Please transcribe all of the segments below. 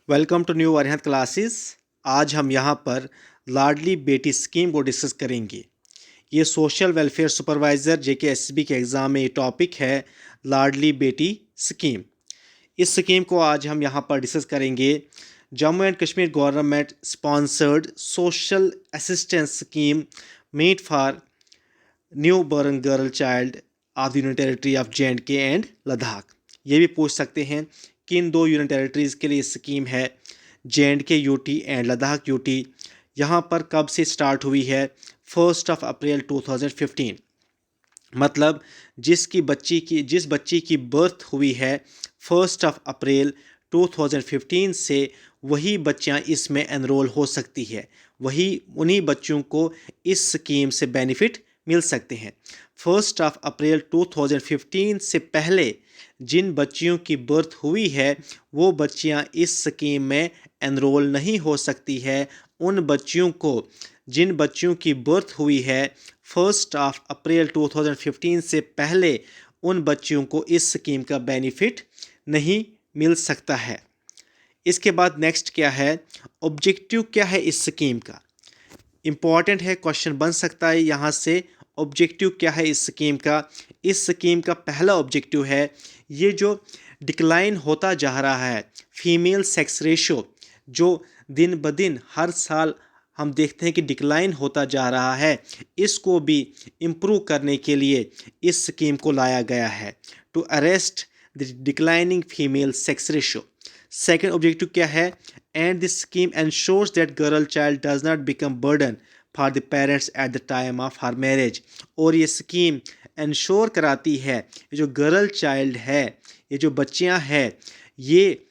Welcome to new Arihant classes. आज हम यहाँ पर लाडली बेटी स्कीम को डिस्कस करेंगे। ये सोशल वेलफेयर सुपरवाइज़र जेकेएसबी के एग्ज़ाम में ये टॉपिक है, लाडली बेटी स्कीम। इस स्कीम को आज हम यहाँ पर डिस्कस करेंगे। Jammu and Kashmir government sponsored social assistance scheme made for new born girl child of the union territory of JNK and Ladakh. ये भी पूछ सकते हैं कि इन दो यूनियन टेरिटरीज़ के लिए स्कीम है, JNK UT and Ladakh UT। यहाँ पर कब से स्टार्ट हुई है? 1 अप्रैल 2015। मतलब जिस बच्ची की बर्थ हुई है 1 अप्रैल 2015 से वही बच्चियाँ इसमें एनरोल हो सकती है, वही उन्हीं बच्चों को इस स्कीम से बेनिफिट मिल सकते हैं। 1 अप्रैल 2015 से पहले जिन बच्चियों की बर्थ हुई है वो बच्चियां इस स्कीम में एनरोल नहीं हो सकती है। उन बच्चियों को जिन बच्चियों की बर्थ हुई है 1 अप्रैल 2015 से पहले, उन बच्चियों को इस स्कीम का बेनिफिट नहीं मिल सकता है। इसके बाद नेक्स्ट क्या है, ऑब्जेक्टिव क्या है इस स्कीम का? इम्पॉर्टेंट है, क्वेश्चन बन सकता है यहाँ से। ऑब्जेक्टिव क्या है इस स्कीम का? इस स्कीम का पहला ऑब्जेक्टिव है, ये जो डिक्लाइन होता जा रहा है फीमेल सेक्स रेशो, जो दिन ब दिन हर साल हम देखते हैं कि डिक्लाइन होता जा रहा है, इसको भी इम्प्रूव करने के लिए इस स्कीम को लाया गया है, to arrest the declining female sex ratio. Second objective क्या है? And this scheme ensures that girl child does not become burden for the parents at the time of her marriage. और ये स्कीम इंश्योर कराती है ये जो girl child है, ये जो बच्चियां हैं, ये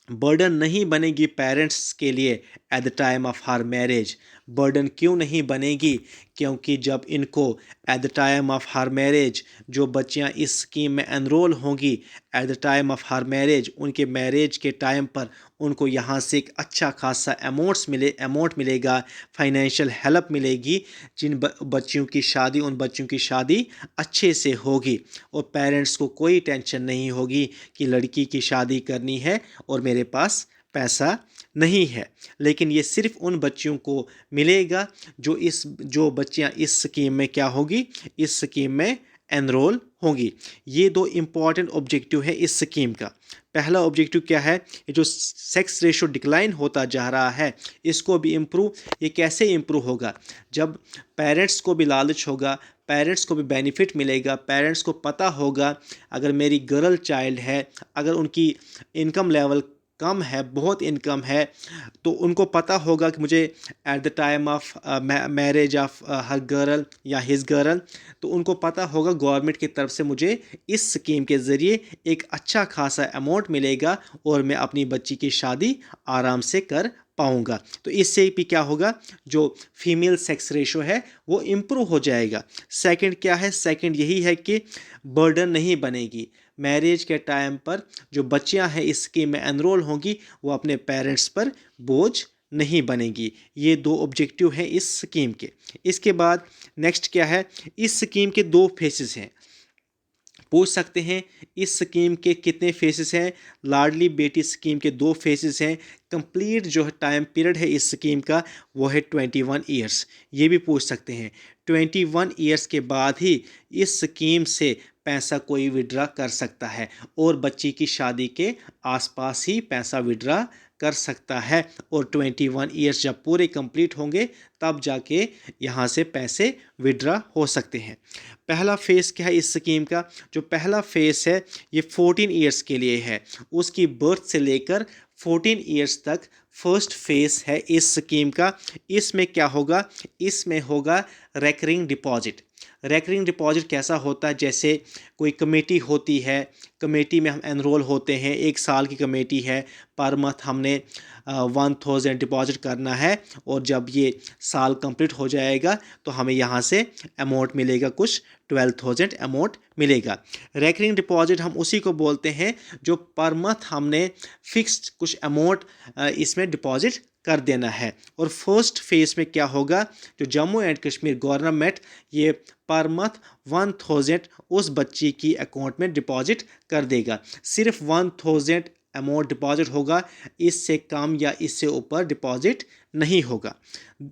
बर्डन नहीं बनेगी पेरेंट्स के लिए eight the time of her marriage. Burden क्यों नहीं बनेगी? क्योंकि जब इनको eight the time of her marriage, जो बच्चियां इस स्कीम में एनरोल होंगी eight the time of her marriage, उनके मैरिज के टाइम पर उनको यहाँ से एक अच्छा खासा अमाउंट मिलेगा, फाइनेंशियल हेल्प मिलेगी। जिन बच्चियों की शादी, उन बच्चियों की शादी अच्छे से होगी और पेरेंट्स को कोई टेंशन नहीं होगी कि लड़की की शादी करनी है और मेरे पास पैसा नहीं है। लेकिन ये सिर्फ उन बच्चियों को मिलेगा जो बच्चियां इस स्कीम में क्या होगी, इस स्कीम में एनरोल होंगी। ये दो इम्पॉर्टेंट ऑब्जेक्टिव है इस स्कीम का। पहला ऑब्जेक्टिव क्या है? ये जो सेक्स रेशो डिक्लाइन होता जा रहा है, इसको भी इम्प्रूव। ये कैसे इम्प्रूव होगा? जब पेरेंट्स को भी लालच होगा, पेरेंट्स को भी बेनिफिट मिलेगा, पेरेंट्स को पता होगा अगर मेरी गर्ल चाइल्ड है, अगर उनकी इनकम लेवल कम है, बहुत इनकम है, तो उनको पता होगा कि मुझे eight the time of marriage of her girl या हिज गर्ल, तो उनको पता होगा गवर्नमेंट की तरफ से मुझे इस स्कीम के ज़रिए एक अच्छा खासा अमाउंट मिलेगा और मैं अपनी बच्ची की शादी आराम से कर पाऊंगा। तो इससे भी क्या होगा, जो फीमेल सेक्स रेशो है वो इम्प्रूव हो जाएगा। सेकंड क्या है? सेकंड यही है कि बर्डन नहीं बनेगी। मैरिज के टाइम पर जो बच्चियां हैं इस स्कीम में एनरोल होंगी, वो अपने पेरेंट्स पर बोझ नहीं बनेगी। ये दो ऑब्जेक्टिव हैं इस स्कीम के। इसके बाद नेक्स्ट क्या है? इस स्कीम के दो फेसेस हैं। पूछ सकते हैं इस स्कीम के कितने फेसेस हैं? लाडली बेटी स्कीम के दो फेसेस हैं। कंप्लीट जो टाइम पीरियड है इस स्कीम का वो है 21 ईयर्स। ये भी पूछ सकते हैं 21 ईयर्स के बाद ही इस स्कीम से पैसा कोई विड्रा कर सकता है और बच्ची की शादी के आसपास ही पैसा विड्रा कर सकता है। और 21 ईयर्स जब पूरे कंप्लीट होंगे तब जाके यहाँ से पैसे विड्रा हो सकते हैं। पहला फेस क्या है इस स्कीम का? जो पहला फेस है ये 14 ईयर्स के लिए है, उसकी बर्थ से लेकर 14 ईयर्स तक फर्स्ट फेस है इस स्कीम का। इसमें क्या होगा? इसमें होगा रेकरिंग डिपॉजिट। रेकरिंग डिपॉजिट कैसा होता है? जैसे कोई कमेटी होती है, कमेटी में हम एनरोल होते हैं, 1 साल की कमेटी है, पर मंथ हमने 1000 डिपॉजिट करना है और जब ये साल कंप्लीट हो जाएगा तो हमें यहाँ से अमाउंट मिलेगा, कुछ 12,000 अमाउंट मिलेगा। रेकरिंग डिपॉजिट हम उसी को बोलते हैं जो पर मंथ हमने फिक्स्ड कुछ अमाउंट इसमें डिपॉजिट कर देना है। और फर्स्ट फेज में क्या होगा, जो जम्मू एंड कश्मीर गवर्नमेंट ये पर मंथ 1000 उस बच्ची की अकाउंट में डिपॉजिट कर देगा। सिर्फ 1000 अमाउंट डिपॉजिट होगा, इससे कम या इससे ऊपर डिपॉजिट नहीं होगा।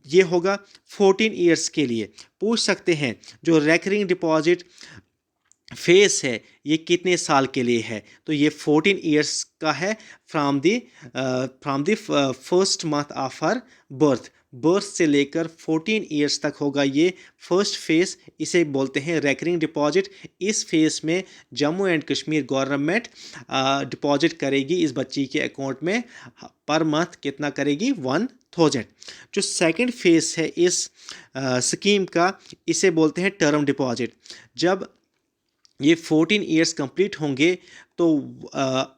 ये होगा 14 ईयर्स के लिए। पूछ सकते हैं जो रेकरिंग डिपॉजिट फेस है ये कितने साल के लिए है, तो ये 14 ईयर्स का है from the first month of her birth से लेकर 14 ईयर्स तक होगा ये फर्स्ट फेस। इसे बोलते हैं रेकरिंग डिपॉजिट। इस फेस में Jammu and Kashmir government deposit करेगी इस बच्ची के अकाउंट में पर मंथ कितना करेगी, 1000। जो सेकंड फेस है इस स्कीम का, इसे बोलते हैं टर्म डिपॉजिट। जब ये 14 ईयर्स कंप्लीट होंगे तो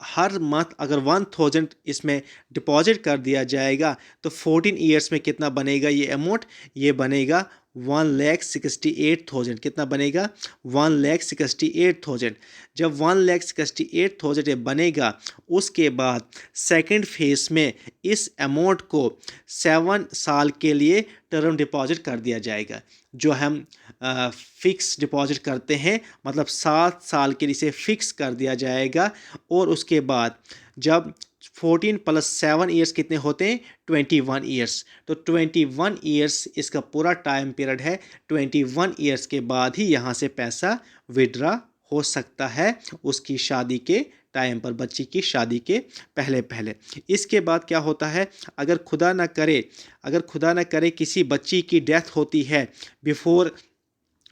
हर मंथ अगर 1000 इसमें डिपॉजिट कर दिया जाएगा तो 14 ईयर्स में कितना बनेगा ये अमाउंट, ये बनेगा 1,68,000। कितना बनेगा, 1,68,000। जब 1,68,000 ये बनेगा, उसके बाद सेकंड फेस में इस अमाउंट को 7 साल के लिए टर्म डिपॉजिट कर दिया जाएगा। जो हम फिक्स डिपॉजिट करते हैं, मतलब 7 साल के लिए इसे फिक्स कर दिया जाएगा। और उसके बाद जब 14 + 7 ईयर्स कितने होते हैं, 21 ईयर्स। तो 21 ईयर्स इसका पूरा टाइम पीरियड है। 21 ईयर्स के बाद ही यहाँ से पैसा विड्रा हो सकता है उसकी शादी के टाइम पर, बच्ची की शादी के पहले। इसके बाद क्या होता है, अगर खुदा ना करे किसी बच्ची की डेथ होती है बिफोर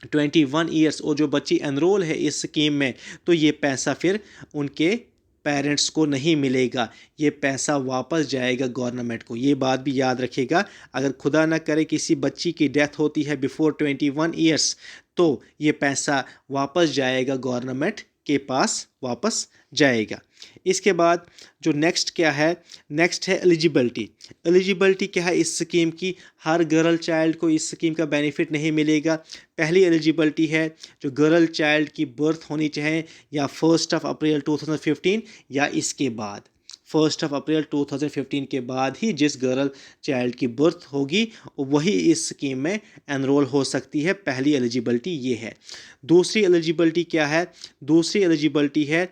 21 ईयर्स और जो बच्ची एनरोल है इस स्कीम में, तो ये पैसा फिर उनके पेरेंट्स को नहीं मिलेगा, ये पैसा वापस जाएगा गवर्नमेंट को। ये बात भी याद रखिएगा, अगर खुदा ना करे किसी बच्ची की डेथ होती है बिफोर 21 ईयर्स तो ये पैसा वापस जाएगा गवर्नमेंट के पास वापस जाएगा। इसके बाद जो नेक्स्ट क्या है, नेक्स्ट है एलिजिबिलिटी क्या है इस स्कीम की। हर गर्ल चाइल्ड को इस स्कीम का बेनिफिट नहीं मिलेगा। पहली एलिजिबिलिटी है जो गर्ल चाइल्ड की बर्थ होनी चाहिए या 1 अप्रैल 2015 या इसके बाद। 1 अप्रैल 2015 के बाद ही जिस गर्ल चाइल्ड की बर्थ होगी वही इस स्कीम में एनरोल हो सकती है। पहली एलिजिबिलिटी ये है। दूसरी एलिजिबिलिटी क्या है, दूसरी एलिजिबिलिटी है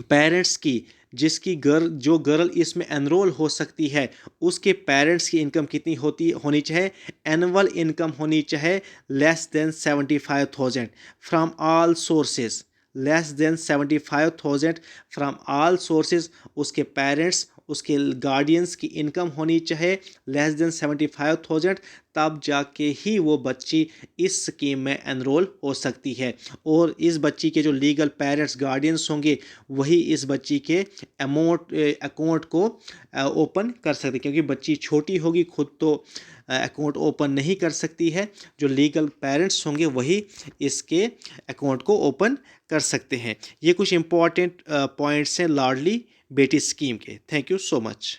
पेरेंट्स की, जिसकी जो गर्ल इसमें एनरोल हो सकती है उसके पेरेंट्स की इनकम कितनी होनी चाहिए, एनुअल इनकम होनी चाहिए less than 75,000 from all sources, less than 75,000 from all sources. उसके पेरेंट्स, उसके गार्डियंस की इनकम होनी चाहिए लेस देन 75,000, तब जाके ही वो बच्ची इस स्कीम में एनरोल हो सकती है। और इस बच्ची के जो लीगल पेरेंट्स गार्डियंस होंगे वही इस बच्ची के अकाउंट को ओपन कर सकते, क्योंकि बच्ची छोटी होगी, खुद तो अकाउंट ओपन नहीं कर सकती है। जो लीगल पेरेंट्स होंगे वही इसके अकाउंट को ओपन कर सकते हैं। ये कुछ इंपॉर्टेंट पॉइंट्स हैं लाडली बेटी स्कीम के। Thank you so much.